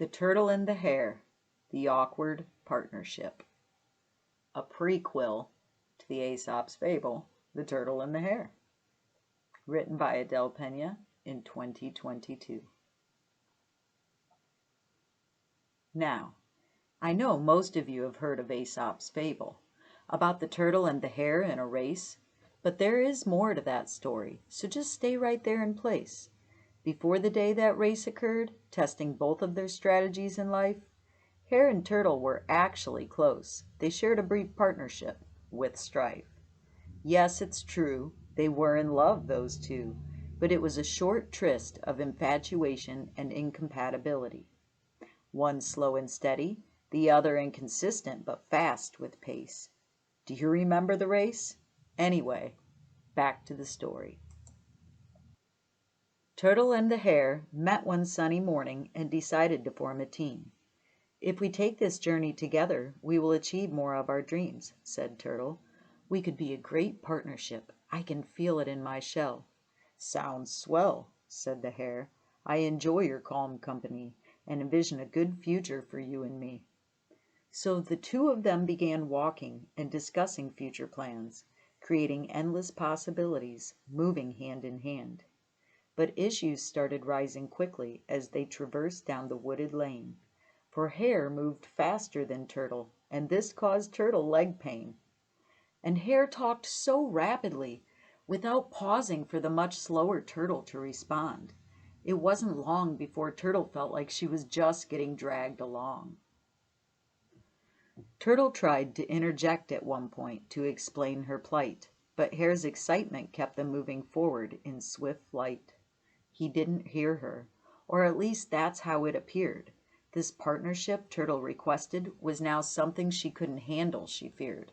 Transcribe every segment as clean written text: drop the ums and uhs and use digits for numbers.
The Turtle and the Hare, The Awkward Partnership. A prequel to the Aesop's Fable, The Turtle and the Hare. Written by Adele Pena in 2022. Now, I know most of you have heard of Aesop's Fable, about the turtle and the hare in a race, but there is more to that story, so just stay right there in place. Before the day that race occurred, testing both of their strategies in life, Hare and Turtle were actually close. They shared a brief partnership, with strife. Yes, it's true, they were in love, those two, but it was a short tryst of infatuation and incompatibility. One slow and steady, the other inconsistent but fast with pace. Do you remember the race? Anyway, back to the story. Turtle and the Hare met one sunny morning and decided to form a team. "If we take this journey together, we will achieve more of our dreams," said Turtle. "We could be a great partnership. I can feel it in my shell." "Sounds swell," said the Hare. "I enjoy your calm company and envision a good future for you and me." So the two of them began walking and discussing future plans, creating endless possibilities, moving hand in hand. But issues started rising quickly as they traversed down the wooded lane, for Hare moved faster than Turtle, and this caused Turtle leg pain. And Hare talked so rapidly, without pausing for the much slower Turtle to respond. It wasn't long before Turtle felt like she was just getting dragged along. Turtle tried to interject at one point to explain her plight, but Hare's excitement kept them moving forward in swift flight. He didn't hear her, or at least that's how it appeared. This partnership Turtle requested was now something she couldn't handle, she feared.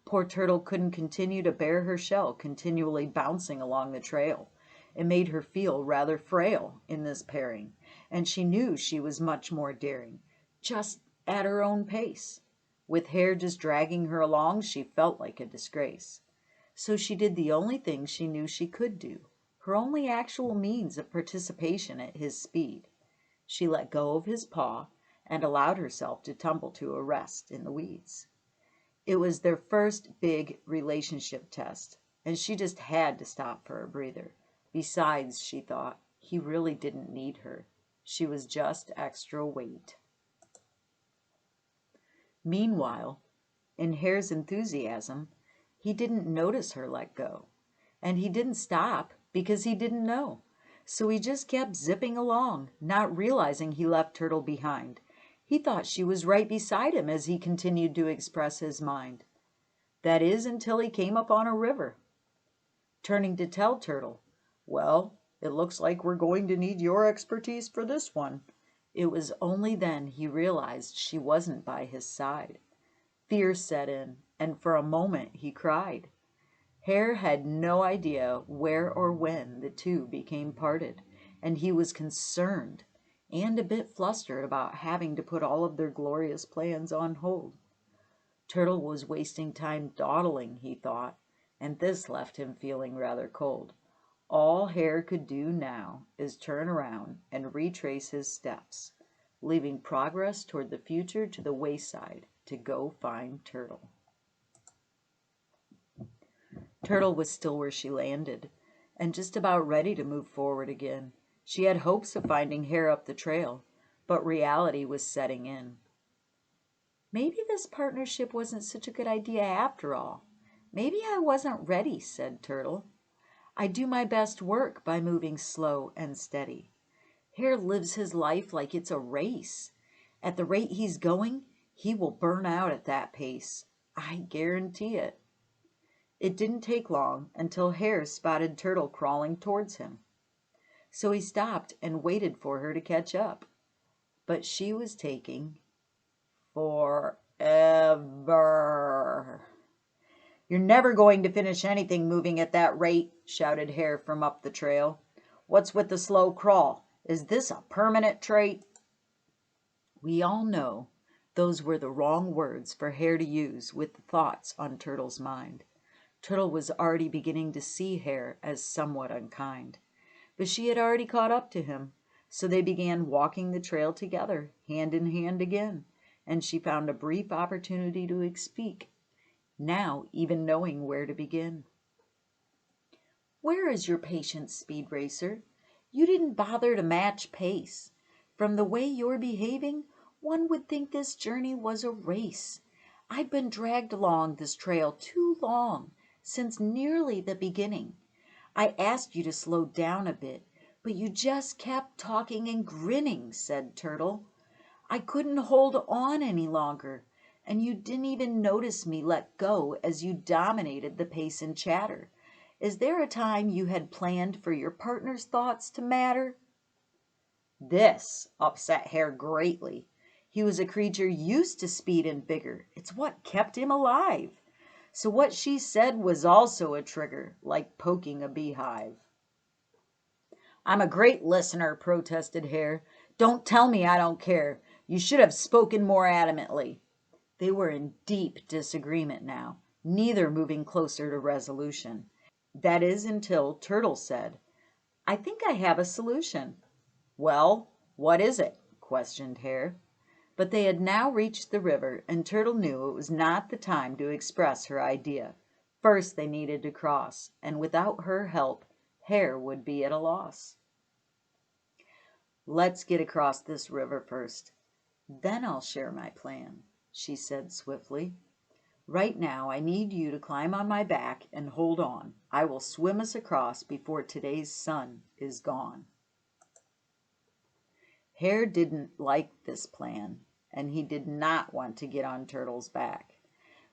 Poor Turtle couldn't continue to bear her shell continually bouncing along the trail. It made her feel rather frail in this pairing, and she knew she was much more daring, just at her own pace. With Hare just dragging her along, she felt like a disgrace. So she did the only thing she knew she could do, her only actual means of participation at his speed. She let go of his paw and allowed herself to tumble to a rest in the weeds. It was their first big relationship test, and she just had to stop for a breather. Besides, she thought, he really didn't need her. She was just extra weight. Meanwhile, in Hare's enthusiasm, he didn't notice her let go, and he didn't stop because he didn't know. So he just kept zipping along, not realizing he left Turtle behind. He thought she was right beside him as he continued to express his mind. That is, until he came upon a river. Turning to tell Turtle, "Well, it looks like we're going to need your expertise for this one." It was only then he realized she wasn't by his side. Fear set in, and for a moment he cried. Hare had no idea where or when the two became parted, and he was concerned and a bit flustered about having to put all of their glorious plans on hold. Turtle was wasting time dawdling, he thought, and this left him feeling rather cold. All Hare could do now is turn around and retrace his steps, leaving progress toward the future to the wayside to go find Turtle. Turtle was still where she landed, and just about ready to move forward again. She had hopes of finding Hare up the trail, but reality was setting in. "Maybe this partnership wasn't such a good idea after all. Maybe I wasn't ready," said Turtle. "I do my best work by moving slow and steady. Hare lives his life like it's a race. At the rate he's going, he will burn out at that pace. I guarantee it." It didn't take long until Hare spotted Turtle crawling towards him. So he stopped and waited for her to catch up. But she was taking forever. "You're never going to finish anything moving at that rate," shouted Hare from up the trail. "What's with the slow crawl? Is this a permanent trait?" We all know those were the wrong words for Hare to use with the thoughts on Turtle's mind. Turtle was already beginning to see Hare as somewhat unkind, but she had already caught up to him, So they began walking the trail together, hand in hand again, and she found a brief opportunity to speak, now even knowing where to begin. "Where is your patience, Speed Racer? You didn't bother to match pace. From the way you're behaving, one would think this journey was a race. I've been dragged along this trail too long, since nearly the beginning. I asked you to slow down a bit, but you just kept talking and grinning," said Turtle. "I couldn't hold on any longer, and you didn't even notice me let go as you dominated the pace and chatter. Is there a time you had planned for your partner's thoughts to matter?" This upset Hare greatly. He was a creature used to speed and vigor. It's what kept him alive. So what she said was also a trigger, like poking a beehive. "I'm a great listener," protested Hare. "Don't tell me I don't care. You should have spoken more adamantly." They were in deep disagreement now, neither moving closer to resolution. That is, until Turtle said, "I think I have a solution." "Well, what is it?" questioned Hare. But they had now reached the river, and Turtle knew it was not the time to express her idea. First they needed to cross, and without her help, Hare would be at a loss. "Let's get across this river first. Then I'll share my plan," she said swiftly. "Right now I need you to climb on my back and hold on. I will swim us across before today's sun is gone." Hare didn't like this plan, and he did not want to get on Turtle's back.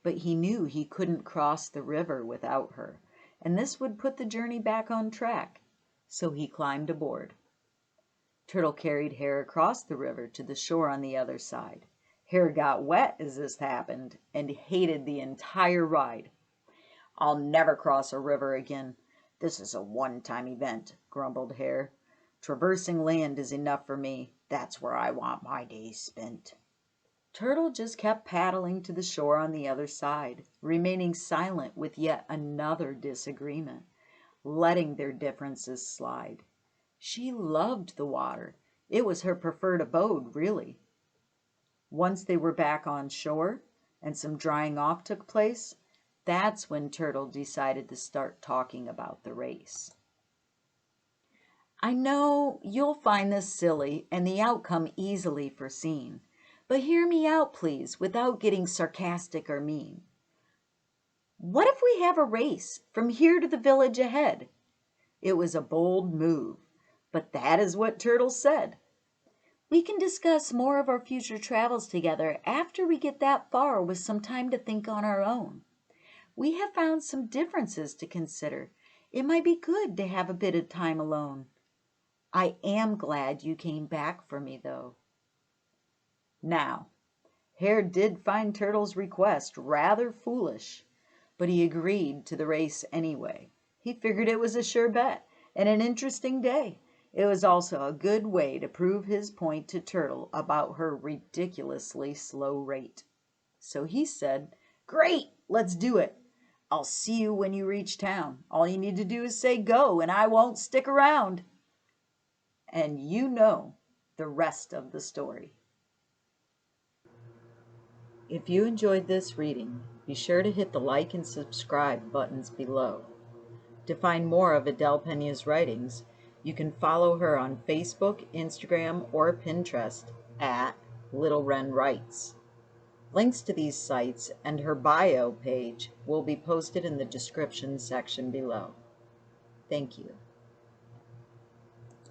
But he knew he couldn't cross the river without her, and this would put the journey back on track. So he climbed aboard. Turtle carried Hare across the river to the shore on the other side. Hare got wet as this happened and hated the entire ride. "I'll never cross a river again. This is a one-time event," grumbled Hare. "Traversing land is enough for me. That's where I want my days spent." Turtle just kept paddling to the shore on the other side, remaining silent with yet another disagreement, letting their differences slide. She loved the water. It was her preferred abode, really. Once they were back on shore and some drying off took place, that's when Turtle decided to start talking about the race. "I know you'll find this silly and the outcome easily foreseen, but hear me out, please, without getting sarcastic or mean. What if we have a race from here to the village ahead?" It was a bold move, but that is what Turtle said. "We can discuss more of our future travels together after we get that far with some time to think on our own. We have found some differences to consider. It might be good to have a bit of time alone. I am glad you came back for me, though." Now, Hare did find Turtle's request rather foolish, but he agreed to the race anyway. He figured it was a sure bet and an interesting day. It was also a good way to prove his point to Turtle about her ridiculously slow rate. So he said, "Great, let's do it. I'll see you when you reach town. All you need to do is say go, and I won't stick around." And you know the rest of the story. If you enjoyed this reading, be sure to hit the like and subscribe buttons below. To find more of Adele Pena's writings, you can follow her on Facebook, Instagram, or Pinterest at Little Wren Writes. Links to these sites and her bio page will be posted in the description section below. Thank you.